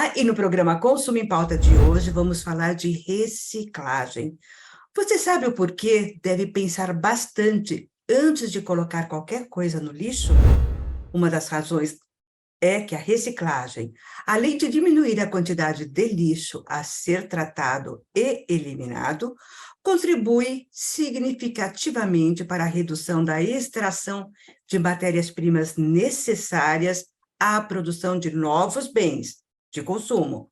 Olá, e no programa Consumo em Pauta de hoje vamos falar de reciclagem. Você sabe o porquê deve pensar bastante antes de colocar qualquer coisa no lixo? Uma das razões é que a reciclagem, além de diminuir a quantidade de lixo a ser tratado e eliminado, contribui significativamente para a redução da extração de matérias-primas necessárias à produção de novos bens de consumo,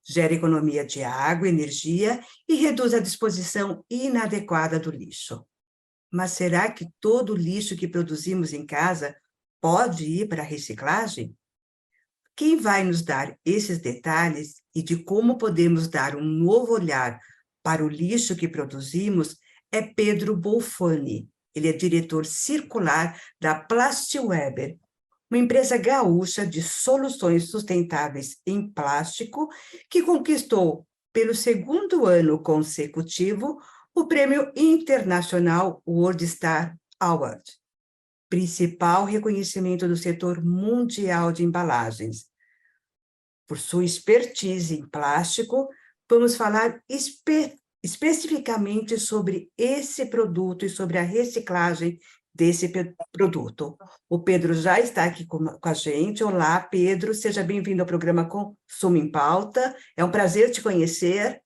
gera economia de água, energia e reduz a disposição inadequada do lixo. Mas será que todo o lixo que produzimos em casa pode ir para a reciclagem? Quem vai nos dar esses detalhes e de como podemos dar um novo olhar para o lixo que produzimos é Pedro Bolfani. Ele é diretor circular da Plastweber, uma empresa gaúcha de soluções sustentáveis em plástico que conquistou, pelo segundo ano consecutivo, o Prêmio Internacional World Star Award, principal reconhecimento do setor mundial de embalagens. Por sua expertise em plástico, vamos falar especificamente sobre esse produto e sobre a reciclagem desse produto. O Pedro já está aqui com a gente. Olá, Pedro, seja bem-vindo ao programa Consumo em Pauta. É um prazer te conhecer.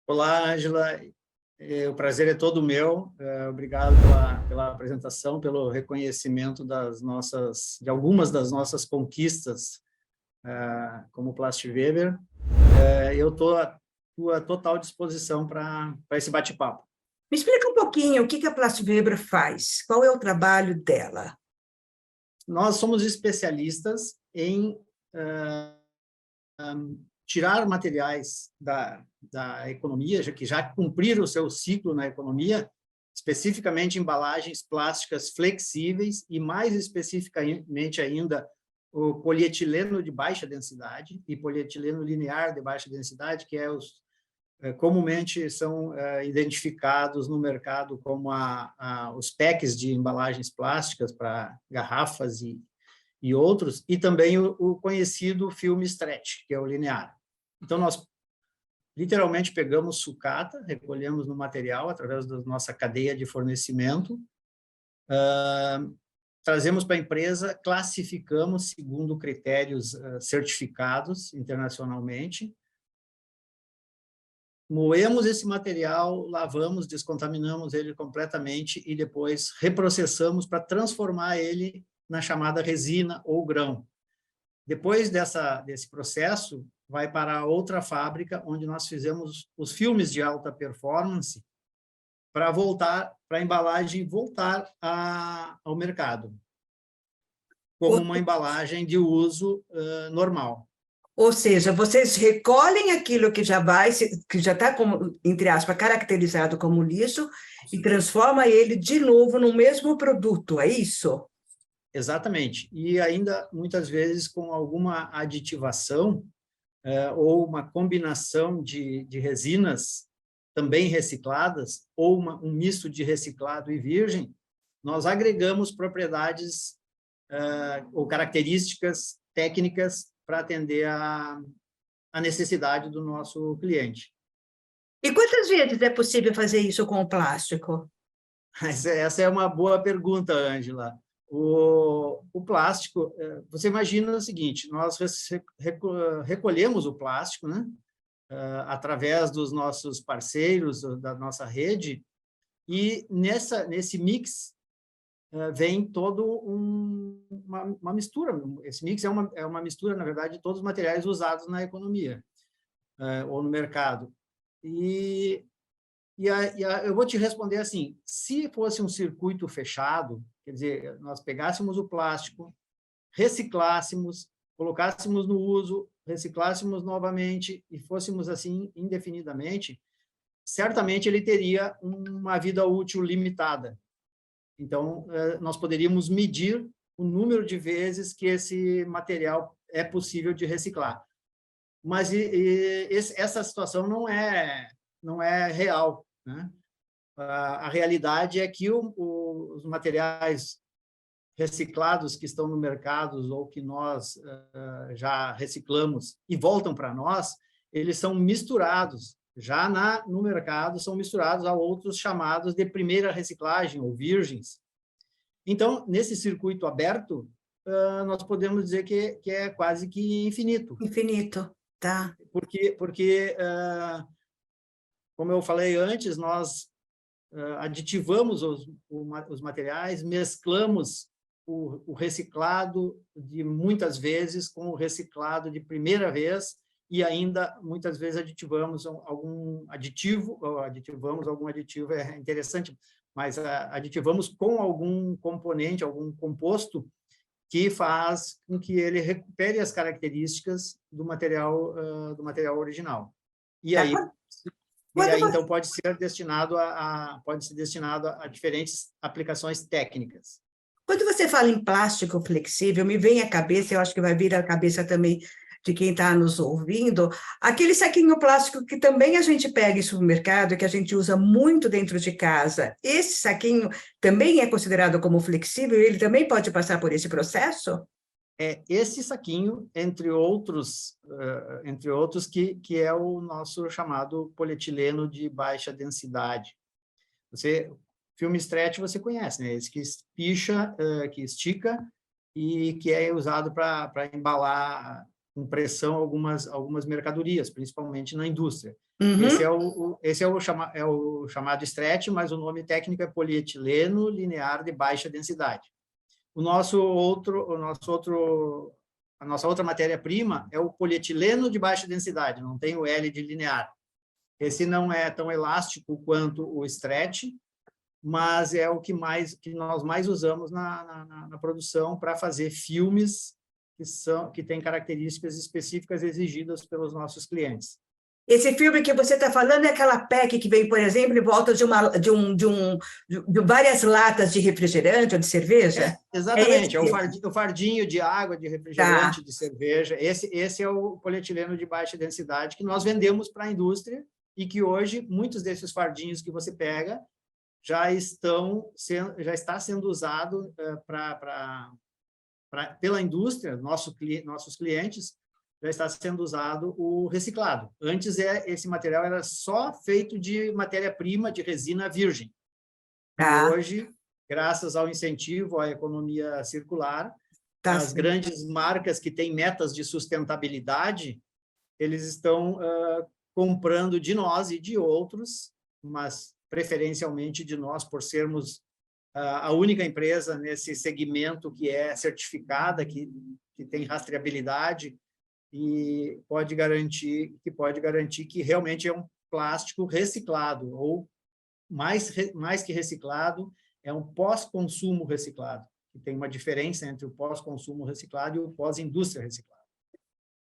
Olá, Ângela. O prazer é todo meu. Obrigado pela apresentação, pelo reconhecimento de algumas das nossas conquistas como Plastweber. Eu estou à tua total disposição para esse bate-papo. Me explica um pouquinho o que a Plastweber faz, qual é o trabalho dela? Nós somos especialistas em tirar materiais da economia, que já cumpriram o seu ciclo na economia, especificamente embalagens plásticas flexíveis e, mais especificamente ainda, o polietileno de baixa densidade e polietileno linear de baixa densidade, que comumente são identificados no mercado como os packs de embalagens plásticas para garrafas e outros, e também o conhecido filme stretch, que é o linear. Então, nós literalmente pegamos sucata, recolhemos no material através da nossa cadeia de fornecimento, trazemos para a empresa, classificamos segundo critérios certificados internacionalmente, moemos esse material, lavamos, descontaminamos ele completamente e depois reprocessamos para transformar ele na chamada resina ou grão. Depois desse processo, vai para outra fábrica, onde nós fizemos os filmes de alta performance para a embalagem voltar ao mercado, como uma embalagem de uso normal. Ou seja, vocês recolhem aquilo que já está, entre aspas, caracterizado como lixo e transforma ele de novo no mesmo produto, é isso? Exatamente. E ainda, muitas vezes, com alguma aditivação ou uma combinação de resinas também recicladas ou um misto de reciclado e virgem, nós agregamos propriedades ou características técnicas para atender a necessidade do nosso cliente. E quantas vezes é possível fazer isso com o plástico? Essa é uma boa pergunta, Ângela. O plástico, você imagina o seguinte, nós recolhemos o plástico, né, através dos nossos parceiros, da nossa rede, e nesse mix vem todo uma mistura. Esse mix é uma mistura, na verdade, de todos os materiais usados na economia ou no mercado. Eu vou te responder assim, se fosse um circuito fechado, quer dizer, nós pegássemos o plástico, reciclássemos, colocássemos no uso, reciclássemos novamente e fôssemos assim indefinidamente, certamente ele teria uma vida útil limitada. Então, nós poderíamos medir o número de vezes que esse material é possível de reciclar. Mas essa situação não é real, né? A realidade é que os materiais reciclados que estão no mercado ou que nós já reciclamos e voltam para nós, eles são misturados. Já no mercado, são misturados a outros chamados de primeira reciclagem, ou virgens. Então, nesse circuito aberto, nós podemos dizer que é quase que infinito. Infinito, tá. Porque como eu falei antes, nós aditivamos os materiais, mesclamos o reciclado de muitas vezes com o reciclado de primeira vez e ainda muitas vezes aditivamos algum aditivo, é interessante, mas aditivamos com algum componente, algum composto que faz com que ele recupere as características do material original. E Tá. aí, Quando você... então, pode ser destinado a diferentes aplicações técnicas. Quando você fala em plástico flexível, me vem à cabeça, eu acho que vai vir à cabeça também de quem está nos ouvindo, aquele saquinho plástico que também a gente pega em supermercado, que a gente usa muito dentro de casa. Esse saquinho também é considerado como flexível e ele também pode passar por esse processo? Esse saquinho, entre outros que é o nosso chamado polietileno de baixa densidade. Filme stretch você conhece, né? Esse que espicha, que estica e que é usado para embalar com pressão algumas mercadorias, principalmente na indústria. Uhum. Esse é o chamado stretch, mas o nome técnico é polietileno linear de baixa densidade. A nossa outra matéria-prima é o polietileno de baixa densidade, não tem o L de linear. Esse não é tão elástico quanto o stretch, mas é o que nós mais usamos na produção para fazer filmes que têm características específicas exigidas pelos nossos clientes. Esse filme que você está falando é aquela PEC que vem, por exemplo, em volta de várias latas de refrigerante ou de cerveja? Exatamente, o fardinho de água, de refrigerante, Tá. de cerveja. Esse é o polietileno de baixa densidade que nós vendemos para a indústria e que hoje, muitos desses fardinhos que você pega já está sendo usado pela indústria, nossos clientes, já está sendo usado o reciclado. Antes, esse material era só feito de matéria-prima, de resina virgem. Tá. E hoje, graças ao incentivo à economia circular, as grandes marcas que têm metas de sustentabilidade, eles estão comprando de nós e de outros, mas preferencialmente de nós, por sermos a única empresa nesse segmento que é certificada, que tem rastreabilidade, e pode garantir que realmente é um plástico reciclado, ou mais que reciclado, é um pós-consumo reciclado, que tem uma diferença entre o pós-consumo reciclado e o pós-indústria reciclada.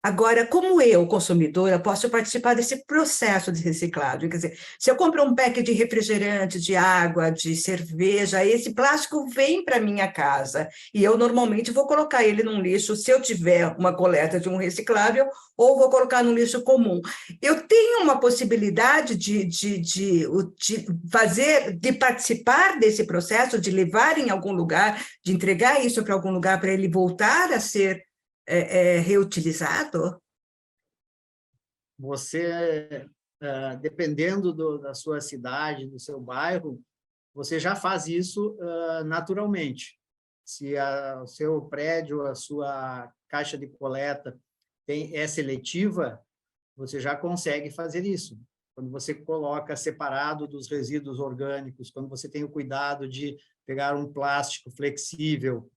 Agora, como eu, consumidora, posso participar desse processo de reciclagem? Quer dizer, se eu compro um pack de refrigerante, de água, de cerveja, esse plástico vem para minha casa e eu normalmente vou colocar ele num lixo, se eu tiver uma coleta de um reciclável, ou vou colocar no lixo comum. Eu tenho uma possibilidade de participar desse processo, de levar em algum lugar, de entregar isso para algum lugar para ele voltar a ser reutilizado? Você, dependendo da sua cidade, do seu bairro, você já faz isso naturalmente. Se o seu prédio, a sua caixa de coleta é seletiva, você já consegue fazer isso. Quando você coloca separado dos resíduos orgânicos, quando você tem o cuidado de pegar um plástico flexível,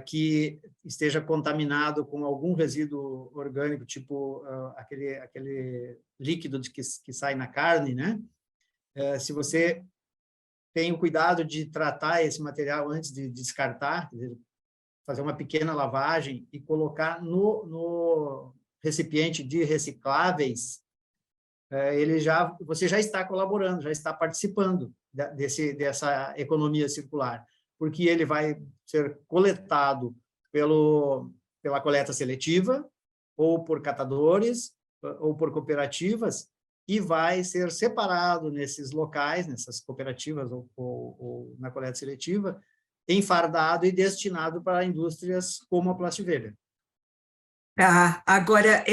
que esteja contaminado com algum resíduo orgânico, tipo aquele líquido que sai na carne, né? Se você tem o cuidado de tratar esse material antes de descartar, fazer uma pequena lavagem e colocar no recipiente de recicláveis, você já está colaborando, já está participando dessa economia circular, porque ele vai ser coletado pela coleta seletiva, ou por catadores, ou por cooperativas, e vai ser separado nesses locais, nessas cooperativas ou na coleta seletiva, enfardado e destinado para indústrias como a Plastivelha. Tá, agora,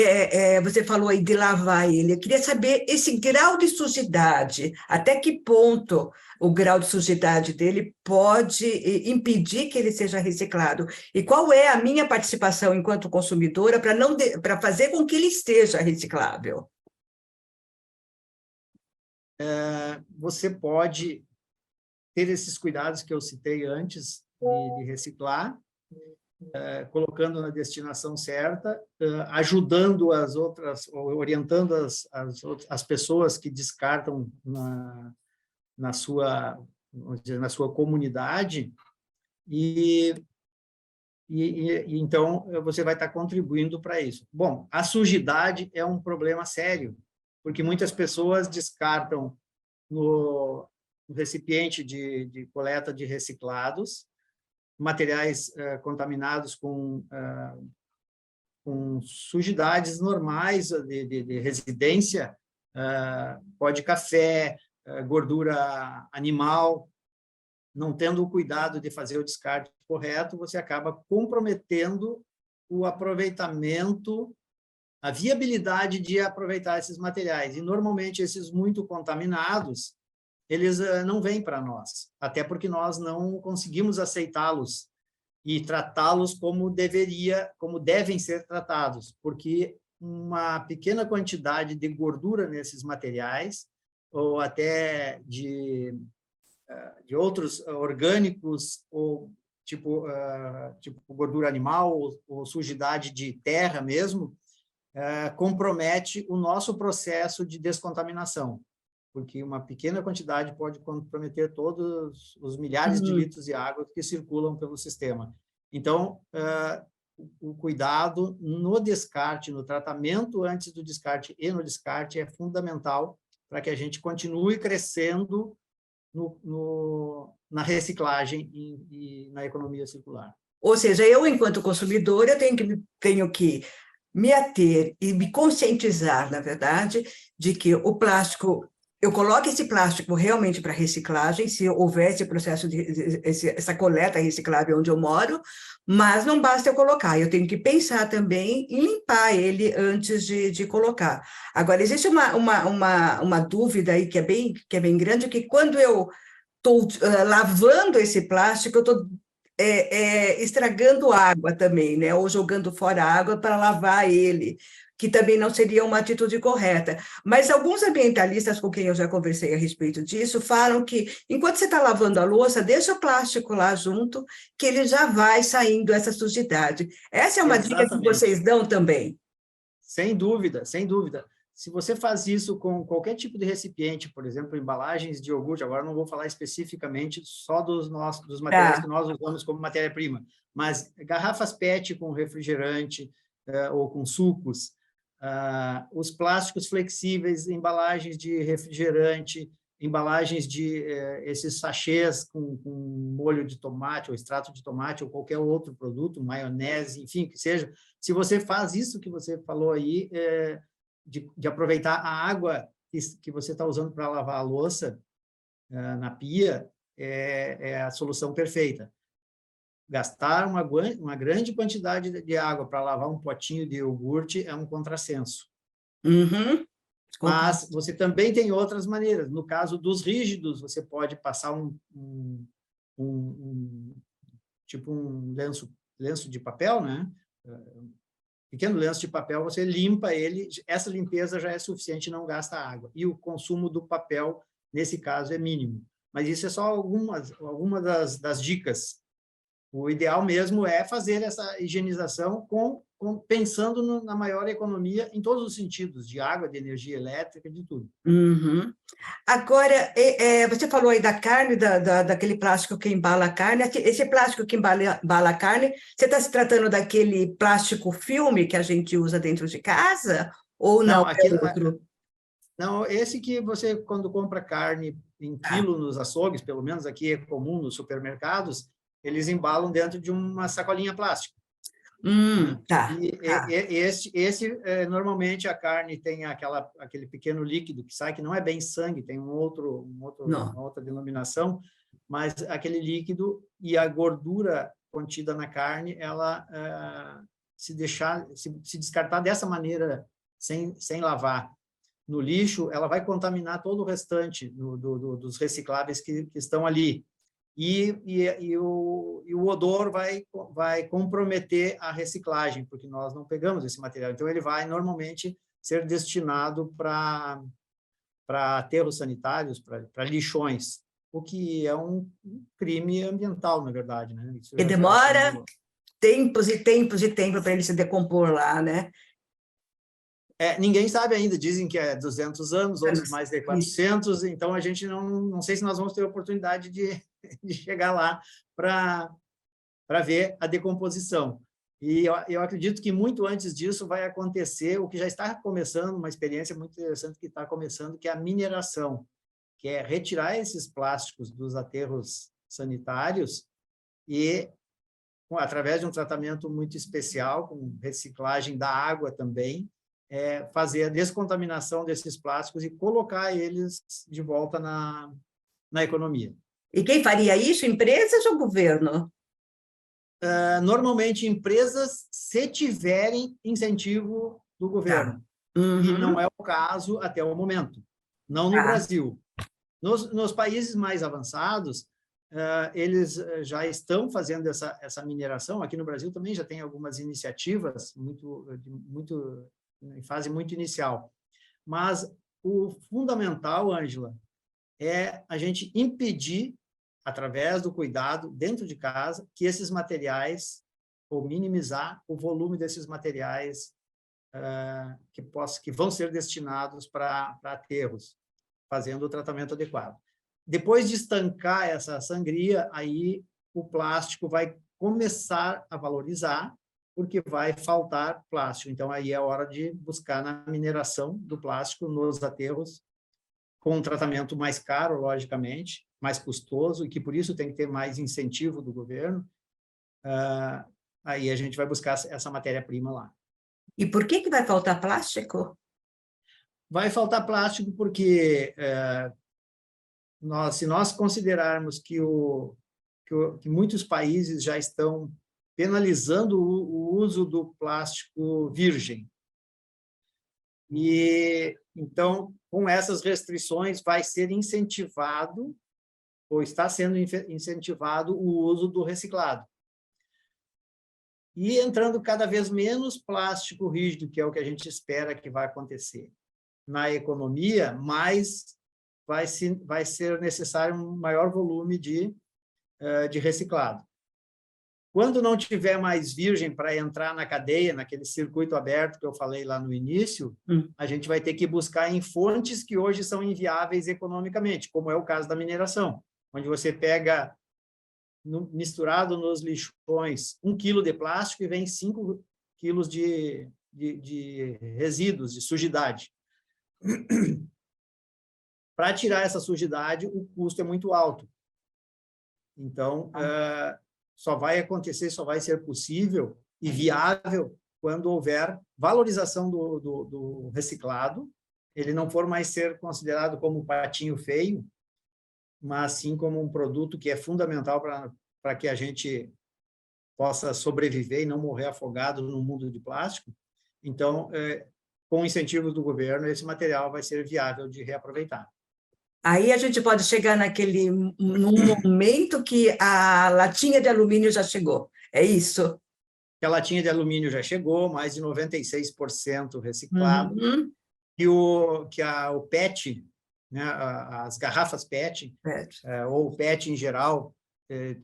você falou aí de lavar ele. Eu queria saber esse grau de sujidade, até que ponto o grau de sujidade dele pode impedir que ele seja reciclado? E qual é a minha participação enquanto consumidora para não para fazer com que ele esteja reciclável? Você pode ter esses cuidados que eu citei antes de reciclar, colocando na destinação certa, ajudando as outras, orientando as pessoas que descartam na sua, vamos dizer, na sua comunidade, e então você vai estar contribuindo para isso. Bom, a sujidade é um problema sério, porque muitas pessoas descartam no recipiente de coleta de reciclados, materiais contaminados com sujidades normais de residência, pó de café, gordura animal. Não tendo o cuidado de fazer o descarte correto, você acaba comprometendo o aproveitamento, a viabilidade de aproveitar esses materiais. E, normalmente, esses muito contaminados, eles não vêm para nós, até porque nós não conseguimos aceitá-los e tratá-los como devem ser tratados, porque uma pequena quantidade de gordura nesses materiais, ou até de outros orgânicos, ou tipo gordura animal, ou sujidade de terra mesmo, compromete o nosso processo de descontaminação, porque uma pequena quantidade pode comprometer todos os milhares de litros de água que circulam pelo sistema. Então, o cuidado no descarte, no tratamento antes do descarte e no descarte é fundamental para que a gente continue crescendo na reciclagem e na economia circular. Ou seja, eu, enquanto consumidora, eu tenho que me ater e me conscientizar, na verdade, de que o plástico, eu coloque esse plástico realmente para reciclagem, se houver esse processo essa coleta reciclável onde eu moro, mas não basta eu colocar, eu tenho que pensar também em limpar ele antes de colocar. Agora, existe uma dúvida aí que é bem grande, que quando eu estou lavando esse plástico, eu estou estragando água também, né? Ou jogando fora água para lavar ele, que também não seria uma atitude correta. Mas alguns ambientalistas com quem eu já conversei a respeito disso falam que, enquanto você está lavando a louça, deixa o plástico lá junto, que ele já vai saindo essa sujidade. Essa é uma dica que vocês dão também? Sem dúvida, sem dúvida. Se você faz isso com qualquer tipo de recipiente, por exemplo, embalagens de iogurte, agora não vou falar especificamente só dos materiais que nós usamos como matéria-prima, mas garrafas PET com refrigerante ou com sucos, os plásticos flexíveis, embalagens de refrigerante, embalagens de esses sachês com molho de tomate ou extrato de tomate ou qualquer outro produto, maionese, enfim, que seja. Se você faz isso que você falou aí, de aproveitar a água que você está usando para lavar a louça na pia, é a solução perfeita. Gastar uma grande quantidade de água para lavar um potinho de iogurte é um contrassenso. Uhum. Mas você também tem outras maneiras. No caso dos rígidos, você pode passar tipo um lenço de papel, né? Pequeno lenço de papel, você limpa ele, essa limpeza já é suficiente, não gasta água. E o consumo do papel, nesse caso, é mínimo. Mas isso é só alguma das dicas. O ideal mesmo é fazer essa higienização pensando na maior economia em todos os sentidos, de água, de energia elétrica, de tudo. Uhum. Agora, você falou aí da carne, daquele plástico que embala a carne. Esse plástico que embala a carne, você está se tratando daquele plástico filme que a gente usa dentro de casa? Ou não, outro? Não, esse que você, quando compra carne em quilo nos açougues, pelo menos aqui é comum nos supermercados, eles embalam dentro de uma sacolinha plástica. Normalmente a carne tem aquele pequeno líquido que sai, que não é bem sangue, tem uma outra denominação, mas aquele líquido e a gordura contida na carne, ela se descartar dessa maneira, sem lavar no lixo, ela vai contaminar todo o restante dos recicláveis que estão ali. E o odor vai comprometer a reciclagem, porque nós não pegamos esse material. Então, ele vai, normalmente, ser destinado para aterros sanitários, para lixões, o que é um crime ambiental, na verdade, né? Isso E demora tempos e tempos e tempos para ele se decompor lá, né? Ninguém sabe ainda, dizem que é 200 anos, outros mais de 400, isso. Então a gente não sei se nós vamos ter a oportunidade de chegar lá para ver a decomposição. E eu acredito que muito antes disso vai acontecer o que já está começando, uma experiência muito interessante que está começando, que é a mineração, que é retirar esses plásticos dos aterros sanitários e, através de um tratamento muito especial, com reciclagem da água também, fazer a descontaminação desses plásticos e colocar eles de volta na economia. E quem faria isso? Empresas ou governo? Normalmente, empresas, se tiverem incentivo do governo. Tá. Uhum. E não é o caso até o momento. Não no Brasil. Nos países mais avançados, eles já estão fazendo essa mineração. Aqui no Brasil também já tem algumas iniciativas muito em fase muito inicial. Mas o fundamental, Ângela, é a gente impedir, através do cuidado dentro de casa, que esses materiais, ou minimizar o volume desses materiais que vão ser destinados para aterros, fazendo o tratamento adequado. Depois de estancar essa sangria, aí o plástico vai começar a valorizar, porque vai faltar plástico. Então, aí é a hora de buscar na mineração do plástico nos aterros, com um tratamento mais caro, logicamente, mais custoso, e que por isso tem que ter mais incentivo do governo. Aí a gente vai buscar essa matéria-prima lá. E por que vai faltar plástico? Vai faltar plástico porque, se nós considerarmos que muitos países já estão penalizando o uso do plástico virgem. E, então, com essas restrições, vai ser incentivado, ou está sendo incentivado, o uso do reciclado. E entrando cada vez menos plástico rígido, que é o que a gente espera que vai acontecer na economia, mais vai ser necessário um maior volume de reciclado. Quando não tiver mais virgem para entrar na cadeia, naquele circuito aberto que eu falei lá no início, a gente vai ter que buscar em fontes que hoje são inviáveis economicamente, como é o caso da mineração, onde você pega, misturado nos lixões, 1 quilo de plástico e vem 5 quilos de resíduos, de sujidade. Para tirar essa sujidade, o custo é muito alto. Então, só vai acontecer, só vai ser possível e viável quando houver valorização do reciclado, ele não for mais ser considerado como um patinho feio, mas sim como um produto que é fundamental para que a gente possa sobreviver e não morrer afogado no mundo de plástico. Então, com incentivos do governo, esse material vai ser viável de reaproveitar. Aí a gente pode chegar num momento que a latinha de alumínio já chegou, é isso? A latinha de alumínio já chegou, mais de 96% reciclado, e o PET, né, as garrafas PET, ou o PET em geral,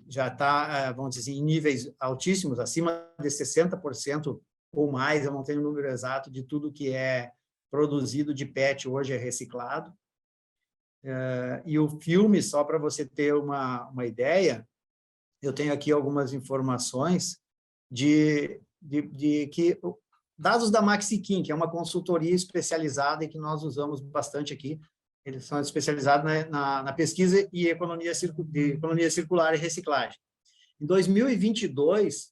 já está, vamos dizer assim, em níveis altíssimos, acima de 60% ou mais, eu não tenho o número exato de tudo que é produzido de PET hoje é reciclado. E o filme, só para você ter uma ideia, eu tenho aqui algumas informações de que dados da Maxiquim, que é uma consultoria especializada e que nós usamos bastante aqui. Eles são especializados na pesquisa e economia circular e reciclagem. Em 2022,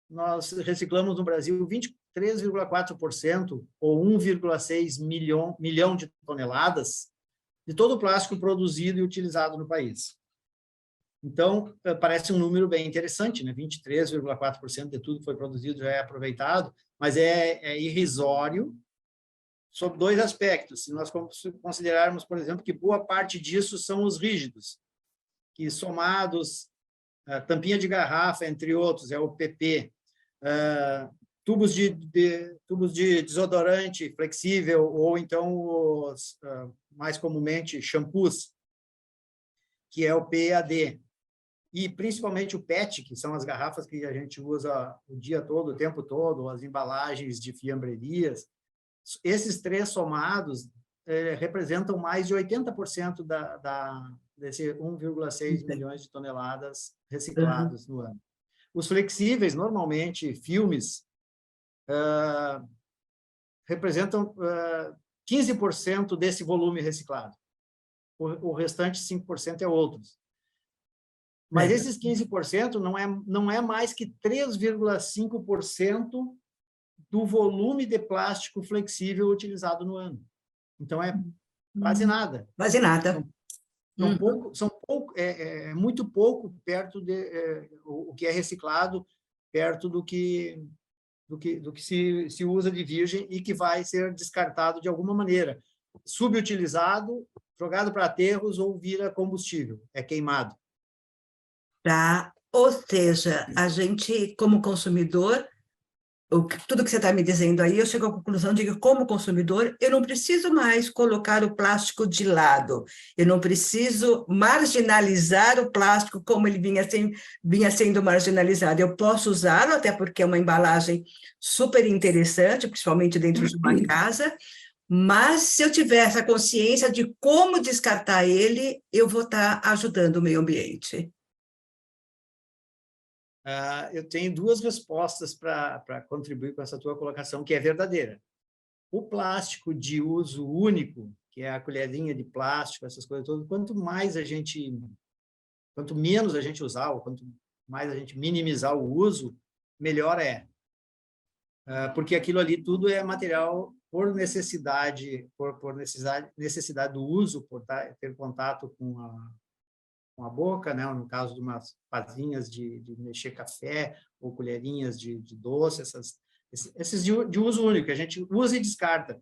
nós reciclamos no Brasil 23,4%, ou 1,6 milhão de toneladas, de todo o plástico produzido e utilizado no país. Então, parece um número bem interessante, né? 23,4% de tudo que foi produzido já é aproveitado, mas é irrisório sob dois aspectos. Se nós considerarmos, por exemplo, que boa parte disso são os rígidos, que somados, tampinha de garrafa, entre outros, é o PP, tubos de desodorante flexível, ou então, mais comumente, shampoos, que é o PAD, e principalmente o PET, que são as garrafas que a gente usa o dia todo, o tempo todo, as embalagens de fiambrerias. Esses três somados representam mais de 80% desse 1,6 milhões de toneladas reciclados no ano. Os flexíveis, normalmente, filmes, representam 15% desse volume reciclado. O restante, 5%, é outros. Mas esses 15% não é mais que 3,5% do volume de plástico flexível utilizado no ano. Então, é quase nada. Quase nada. É muito pouco perto o que é reciclado, perto do que se usa de virgem e que vai ser descartado de alguma maneira. Subutilizado, jogado para aterros ou vira combustível, é queimado. Tá? Ou seja, a gente, como consumidor, tudo que você está me dizendo aí, eu chego à conclusão de que, como consumidor, eu não preciso mais colocar o plástico de lado, eu não preciso marginalizar o plástico como ele vinha sendo marginalizado. Eu posso usá-lo, até porque é uma embalagem super interessante, principalmente dentro de uma casa, mas se eu tiver essa consciência de como descartar ele, eu vou estar ajudando o meio ambiente. Eu tenho duas respostas para contribuir com essa tua colocação, que é verdadeira. O plástico de uso único, que é a colherinha de plástico, essas coisas todas, quanto menos a gente usar, ou quanto mais a gente minimizar o uso, melhor é. Porque aquilo ali tudo é material por necessidade do uso, por ter contato com a boca, né? No caso de umas pazinhas de mexer café, ou colherinhas de doce, esses de uso único, que a gente usa e descarta.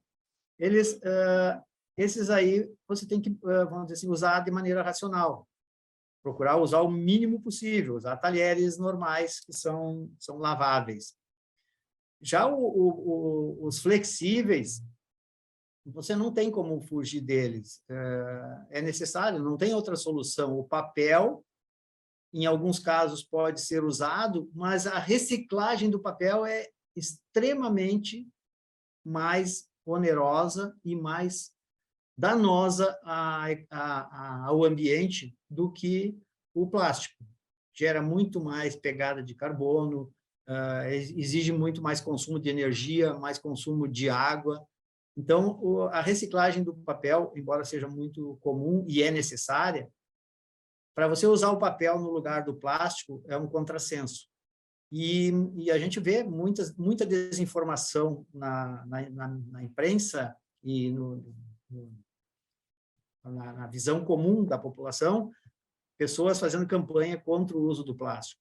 Esses aí você tem que, vamos dizer assim, usar de maneira racional. Procurar usar o mínimo possível, usar talheres normais que são laváveis. Já os flexíveis, você não tem como fugir deles. É necessário, não tem outra solução. O papel, em alguns casos, pode ser usado, mas a reciclagem do papel é extremamente mais onerosa e mais danosa ao ambiente do que o plástico. Gera muito mais pegada de carbono, exige muito mais consumo de energia, mais consumo de água. Então, a reciclagem do papel, embora seja muito comum e é necessária, para você usar o papel no lugar do plástico é um contrassenso. E a gente vê muita desinformação na imprensa e na visão comum da população, pessoas fazendo campanha contra o uso do plástico.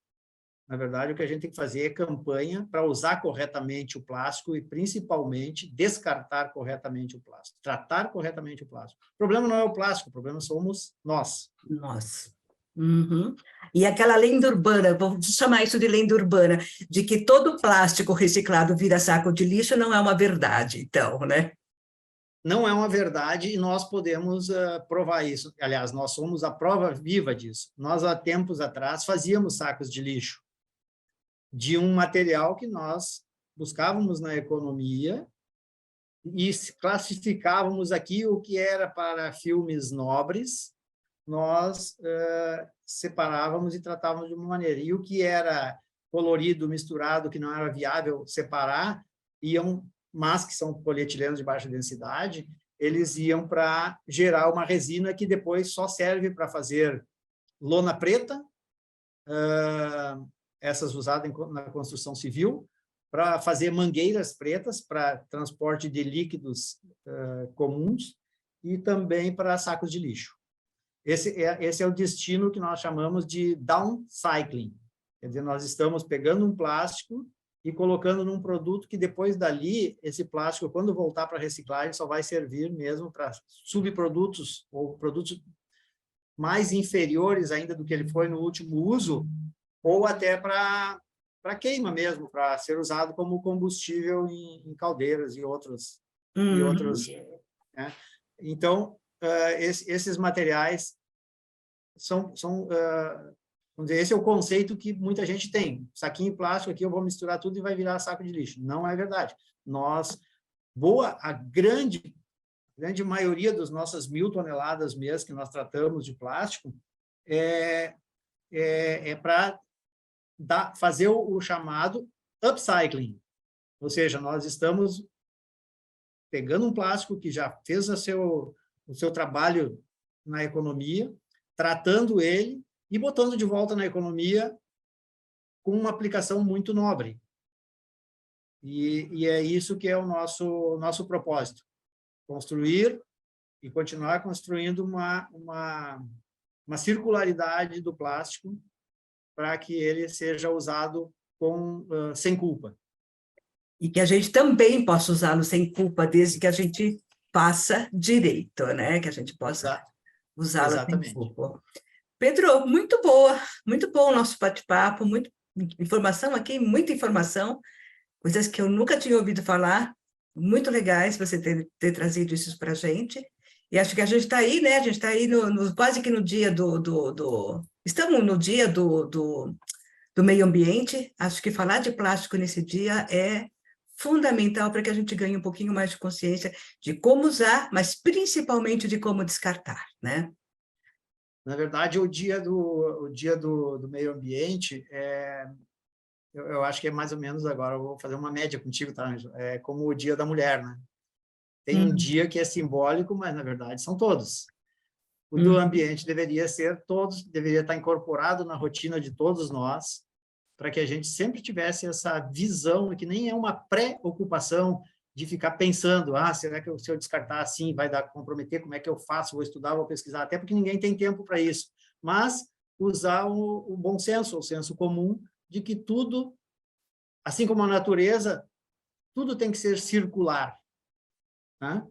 Na verdade, o que a gente tem que fazer é campanha para usar corretamente o plástico e, principalmente, descartar corretamente o plástico, tratar corretamente o plástico. O problema não é o plástico, o problema somos nós. Nós. Uhum. E aquela lenda urbana, vou chamar isso de lenda urbana, de que todo plástico reciclado vira saco de lixo, não é uma verdade, então, né? Não é uma verdade e nós podemos provar isso. Aliás, nós somos a prova viva disso. Nós, há tempos atrás, fazíamos sacos de lixo de um material que nós buscávamos na economia e classificávamos aqui o que era para filmes nobres, nós separávamos e tratávamos de uma maneira. E o que era colorido, misturado, que não era viável separar, mas que são polietilenos de baixa densidade, eles iam para gerar uma resina que depois só serve para fazer lona preta, essas usadas na construção civil, para fazer mangueiras pretas para transporte de líquidos comuns e também para sacos de lixo. esse é o destino que nós chamamos de downcycling. Quer dizer, nós estamos pegando um plástico e colocando num produto que depois dali, esse plástico, quando voltar para a reciclagem, só vai servir mesmo para subprodutos ou produtos mais inferiores ainda do que ele foi no último uso, ou até para queima mesmo, para ser usado como combustível em caldeiras e outros. Né? Então, esses materiais vamos dizer, esse é o conceito que muita gente tem. Saquinho plástico aqui, eu vou misturar tudo e vai virar saco de lixo. Não é verdade. A grande maioria das nossas 1.000 toneladas mês que nós tratamos de plástico é para fazer o chamado upcycling. Ou seja, nós estamos pegando um plástico que já fez o seu trabalho na economia, tratando ele e botando de volta na economia com uma aplicação muito nobre. E é isso que é o nosso propósito. Construir e continuar construindo uma circularidade do plástico para que ele seja usado sem culpa. E que a gente também possa usá-lo sem culpa, desde que a gente faça direito, né? Que a gente possa usá-lo sem culpa. Pedro, muito bom o nosso bate-papo, muita informação aqui, muita informação, coisas que eu nunca tinha ouvido falar, muito legais você ter trazido isso para a gente. E acho que a gente está aí, né? A gente está aí quase que no dia estamos no dia do meio ambiente. Acho que falar de plástico nesse dia é fundamental para que a gente ganhe um pouquinho mais de consciência de como usar, mas principalmente de como descartar, né? Na verdade, o dia do meio ambiente, eu acho que é mais ou menos agora, eu vou fazer uma média contigo, tá, Ângela? É como o dia da mulher, né? Tem um dia que é simbólico, mas, na verdade, são todos. O do ambiente deveria estar incorporado na rotina de todos nós, para que a gente sempre tivesse essa visão, que nem é uma preocupação de ficar pensando, será que se eu descartar assim vai comprometer, como é que eu faço, vou estudar, vou pesquisar, até porque ninguém tem tempo para isso. Mas usar o bom senso, o senso comum, de que tudo, assim como a natureza, tudo tem que ser circular. Né?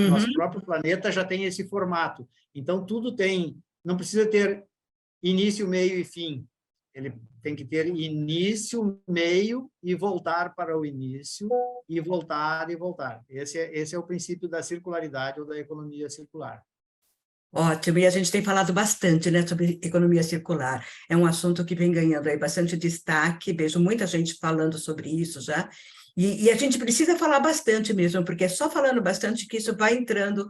Nosso próprio planeta já tem esse formato. Então, tudo não precisa ter início, meio e fim. Ele tem que ter início, meio e voltar para o início, e voltar e voltar. Esse é o princípio da circularidade ou da economia circular. Ótimo, e a gente tem falado bastante, né, sobre economia circular. É um assunto que vem ganhando aí bastante destaque, vejo muita gente falando sobre isso já, e a gente precisa falar bastante mesmo, porque é só falando bastante que isso vai entrando,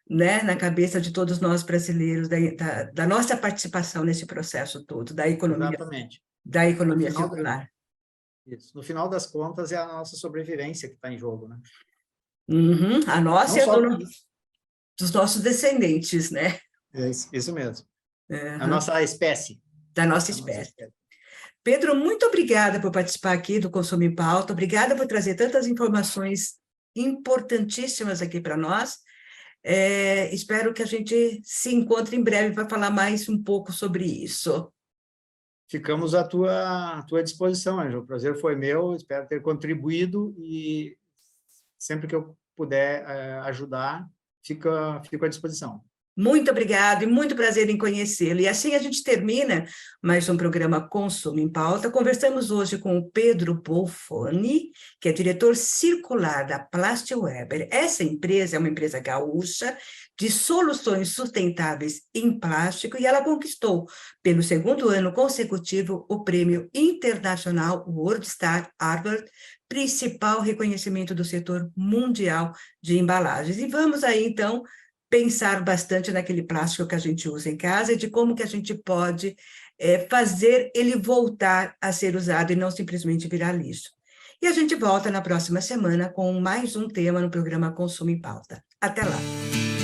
né, na cabeça de todos nós brasileiros, da nossa participação nesse processo todo, da economia, exatamente, da economia circular. Isso. No final das contas, é a nossa sobrevivência que está em jogo, né? A nossa e dos nossos descendentes, né? É isso mesmo. A nossa espécie. Da nossa espécie. Pedro, muito obrigada por participar aqui do Consumo em Pauta, obrigada por trazer tantas informações importantíssimas aqui para nós. Espero que a gente se encontre em breve para falar mais um pouco sobre isso. Ficamos à tua disposição, Ângela. O prazer foi meu, espero ter contribuído e sempre que eu puder ajudar, fico à disposição. Muito obrigada e muito prazer em conhecê-lo. E assim a gente termina mais um programa Consumo em Pauta. Conversamos hoje com o Pedro Bolfoni, que é diretor circular da Plastweber. Essa empresa é uma empresa gaúcha de soluções sustentáveis em plástico e ela conquistou, pelo segundo ano consecutivo, o Prêmio Internacional World Star Award, principal reconhecimento do setor mundial de embalagens. E vamos aí, então, pensar bastante naquele plástico que a gente usa em casa e de como que a gente pode fazer ele voltar a ser usado e não simplesmente virar lixo. E a gente volta na próxima semana com mais um tema no programa Consumo em Pauta. Até lá!